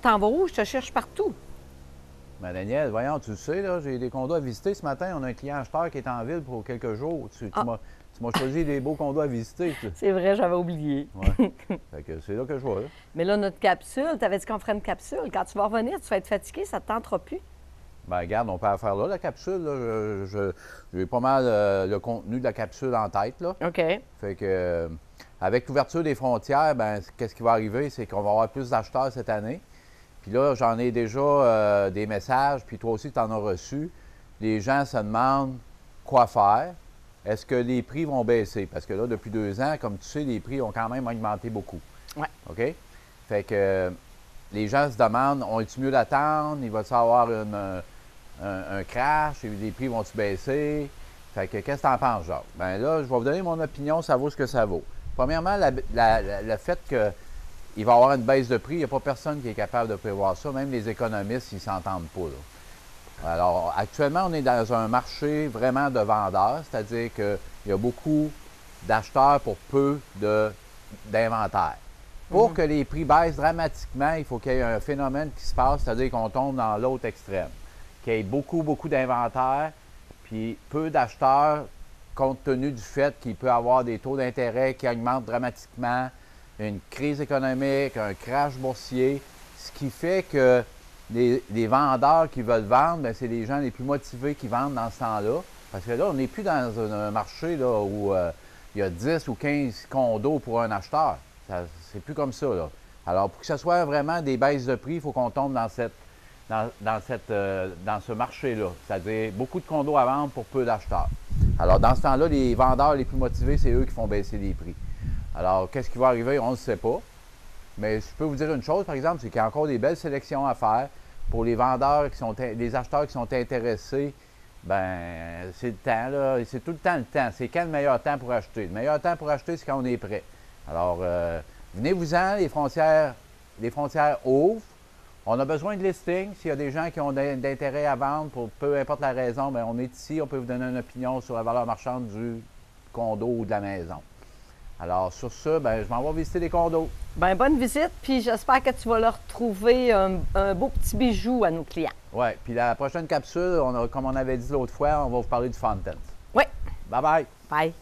t'en vas où? Je te cherche partout. Ben Daniel, voyons, tu le sais, là, j'ai des condos à visiter ce matin. On a un client acheteur qui est en ville pour quelques jours. Tu m'as choisi des beaux condos à visiter. C'est vrai, j'avais oublié. Ouais. Fait que c'est là que je vois, là. Mais là, notre capsule, tu avais dit qu'on ferait une capsule. Quand tu vas revenir, tu vas être fatigué, ça ne te tentera plus. Ben regarde, on peut la faire là, la capsule. Là. J'ai pas mal le contenu de la capsule en tête, là. OK. Fait que, avec l'ouverture des frontières, ben qu'est-ce qui va arriver? C'est qu'on va avoir plus d'acheteurs cette année. Puis là, j'en ai déjà des messages, puis toi aussi, tu en as reçu. Les gens se demandent quoi faire. Est-ce que les prix vont baisser? Parce que là, depuis 2 ans, comme tu sais, les prix ont quand même augmenté beaucoup. Oui. OK? Fait que les gens se demandent, on est-tu mieux d'attendre? Il va-t-il avoir un crash? Les prix vont-ils baisser? Fait que qu'est-ce que tu en penses, Jacques? Bien là, je vais vous donner mon opinion, ça vaut ce que ça vaut. Premièrement, le fait qu'il va y avoir une baisse de prix, il n'y a pas personne qui est capable de prévoir ça. Même les économistes, ils ne s'entendent pas, là. Alors, actuellement, on est dans un marché vraiment de vendeurs, c'est-à-dire qu'il y a beaucoup d'acheteurs pour peu d'inventaire. Pour que les prix baissent dramatiquement, il faut qu'il y ait un phénomène qui se passe, c'est-à-dire qu'on tombe dans l'autre extrême. Qu'il y ait beaucoup d'inventaire, puis peu d'acheteurs, compte tenu du fait qu'il peut y avoir des taux d'intérêt qui augmentent dramatiquement, une crise économique, un crash boursier, ce qui fait que les vendeurs qui veulent vendre, c'est les gens les plus motivés qui vendent dans ce temps-là. Parce que là, on n'est plus dans un marché là, où il y a 10 ou 15 condos pour un acheteur. C'est plus comme ça, là. Alors, pour que ce soit vraiment des baisses de prix, il faut qu'on tombe dans ce marché-là. C'est-à-dire beaucoup de condos à vendre pour peu d'acheteurs. Alors, dans ce temps-là, les vendeurs les plus motivés, c'est eux qui font baisser les prix. Alors, qu'est-ce qui va arriver? On ne sait pas. Mais je peux vous dire une chose, par exemple, c'est qu'il y a encore des belles sélections à faire pour les vendeurs les acheteurs qui sont intéressés. Ben, c'est le temps, là. C'est tout le temps le temps. C'est quand le meilleur temps pour acheter? Le meilleur temps pour acheter, c'est quand on est prêt. Alors, venez-vous-en, les frontières ouvrent. On a besoin de listings. S'il y a des gens qui ont d'intérêt à vendre, pour peu importe la raison, bien, on est ici, on peut vous donner une opinion sur la valeur marchande du condo ou de la maison. Alors, sur ça, bien, je m'en vais visiter des condos. Bien, bonne visite, puis j'espère que tu vas leur trouver un beau petit bijou à nos clients. Oui, puis la prochaine capsule, comme on avait dit l'autre fois, on va vous parler du Fountains. Oui. Bye-bye. Bye.